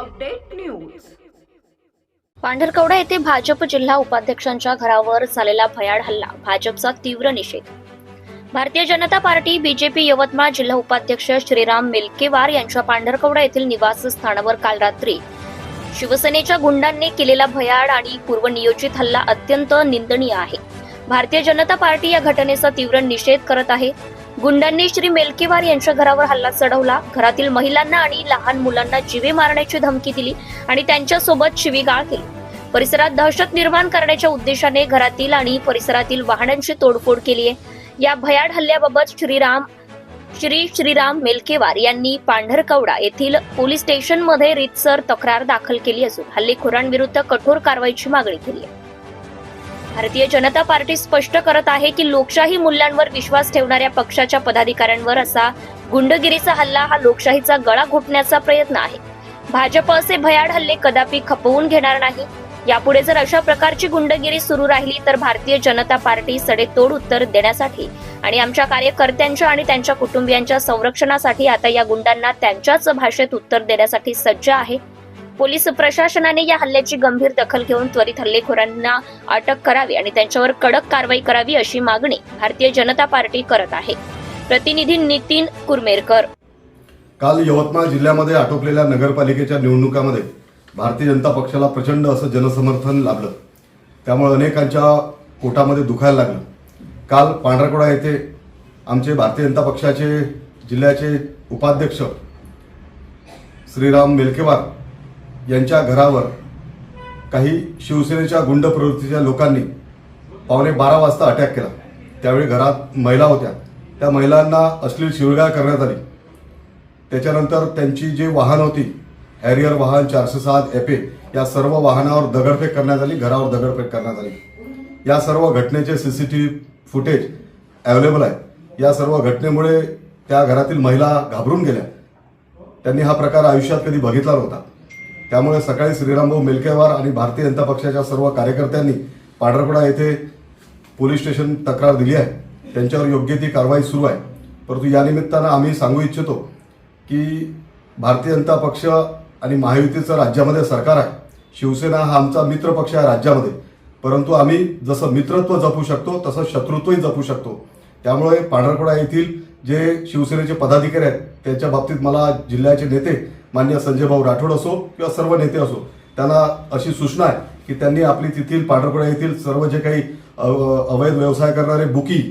Update news. Pandharkawada येथे भाजप जिल्हा उपाध्यक्षांच्या घरावर झालेला भयाड हल्ला, भाजपचा तीव्र निषेध। भारतीय जनता पार्टी बीजेपी यवतमाळ जिल्हा उपाध्यक्ष श्रीराम मेलकेवार यांच्या पांढरकवडा येथील निवासस्थानावर काल रात्री शिवसेनेच्या गुंडांनी केलेला भयाड आणि पूर्वनियोजित हल्ला अत्यंत निंदनीय आहे। भारतीय जनता पार्टी या घटनेचा तीव्र निषेध करत आहे। गुंडांनी श्री मेलकेवार यांच्या घरावर हल्ला चढवला, घरातील महिलांना आणि लहान मुलांना जीवे मारण्याची धमकी दिली आणि त्यांच्यासोबत शिवीगाळ केली। परिसरात दहशत निर्माण करण्याच्या उद्देशाने घरातील आणि परिसरातील वाहनांची तोडफोड केली आहे। या भयाड हल्ल्याबाबत श्रीराम मेलकेवार यांनी पांढरकवडा येथील पोलीस स्टेशनमध्ये रीतसर तक्रार दाखल केली असून हल्लेखोरांविरुद्ध कठोर कारवाईची मागणी केली आहे। भारतीय जनता पार्टी स्पष्ट करत आहे की लोकशाही मूल्यांवर विश्वास ठेवणाऱ्या पक्षाच्या पदाधिकाऱ्यांवर असा गुंडगिरीचा हल्ला हा लोकशाहीचा गळा घोटण्याचा प्रयत्न आहे। भाजप असे भयाड हल्ले कदापि खपवून घेणार नाही। यापुढे जर अशा प्रकारची गुंडगिरी सुरू राहिली तर भारतीय जनता पार्टी सडेतोड उत्तर देण्यासाठी आणि आमच्या कार्यकर्त्यांच्या आणि त्यांच्या कुटुंबियांच्या संरक्षणासाठी आता या गुंडांना त्यांच्याच भाषेत उत्तर देण्यासाठी सज्ज आहे। पोलीस प्रशासनाने या हल्ल्याची गंभीर दखल घेऊन त्वरित हल्लेखोरांना अटक करावी आणि त्यांच्यावर कडक कारवाई करावी अशी मागणी भारतीय जनता पार्टी करत आहे। प्रतिनिधी नितीन कुरमेरकर। काल यवतमाळ जिल्ह्यामध्ये आटोपलेल्या नगरपालिकेच्या निवडणुकामध्ये भारतीय जनता पक्षाला प्रचंड असं जनसमर्थन लाभलं, त्यामुळे अनेकांच्या पोटामध्ये दुखायला लागलं। काल पांढरकवडा येथे आमचे भारतीय जनता पक्षाचे जिल्ह्याचे उपाध्यक्ष श्रीराम मेलकेवार यांच्या घरावर काही शिवसेनेच्या गुंड प्रवृत्तीच्या लोकांनी 12:15 वाजता अटॅक केला। त्यावेळी घरात महिला होत्या, त्या महिलांना अश्लील शिवीगाळ करण्यात आली। त्याच्यानंतर त्यांची जी वाहन होती, हॅरियर वाहन 407 FA, या सर्व वाहनावर दगडफेक करण्यात आली, घरावर दगडफेक करण्यात आली। या सर्व घटनेचे CCTV फुटेज अवेलेबल आहे। या सर्व घटनेमुळे त्या घरातील महिला घाबरून गेल्या, त्यांनी हा प्रकार आयुष्यात कधी बघितला नव्हता। त्यामुळे सकाळी श्रीरामभाऊ मेलकेवार आणि भारतीय जनता पक्षाच्या सर्व कार्यकर्त्यांनी पांढरकवडा येथे पोलीस स्टेशन तक्रार दिली आहे, त्यांच्यावर योग्य ती कारवाई सुरू आहे। परंतु या निमित्तानं आम्ही सांगू इच्छितो की भारतीय जनता पक्ष आणि महायुतीचं राज्यामध्ये सरकार आहे। शिवसेना हा आमचा मित्र पक्ष आहे राज्यामध्ये, परंतु आम्ही जसं मित्रत्व जपू शकतो तसं शत्रुत्वही जपू शकतो। त्यामुळे पांढरकवडा येथील जे शिवसेनेचे पदाधिकारी आहेत त्यांच्या बाबतीत मला जिल्ह्याचे नेते माननीय संजय भाऊ राठोड असो किंवा सर्व नेते असो, त्यांना अशी सूचना आहे की त्यांनी आपली तेथील पांढरकवडा येथील सर्व जे काही अवैध व्यवसाय करणारे बुकी,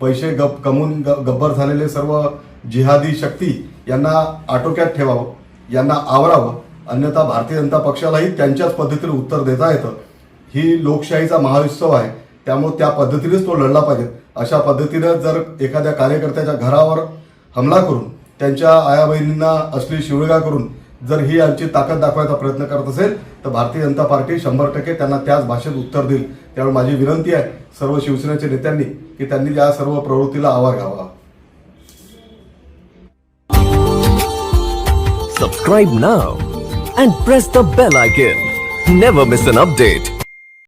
पैसे कमवून गब्बर झालेले सर्व जिहादी शक्ती यांना आटोक्यात ठेवावं, यांना आवरावं, अन्यथा भारतीय जनता पक्षालाही त्यांच्याच पद्धतीने उत्तर देता येतं। ही लोकशाहीचा महाउत्सव आहे, त्यामुळे त्या पद्धतीनेच तो लढला पाहिजे। अशा पद्धतीने जर एखाद्या कार्यकर्त्याच्या घरावर हमला करून त्यांच्या आया बहिणींना अश्लील शिवीगाळ करून जर ही आमची ताकद दाखवायचा प्रयत्न करत असेल तर भारतीय जनता पार्टी 100% त्यांना त्याच भाषेत उत्तर देईल। त्यामुळे माझी विनंती आहे सर्व शिवसेनेच्या नेत्यांनी की त्यांनी या सर्व प्रवृत्तीला आवाज घ्यावा। Subscribe now and press the bell icon. Never miss an update.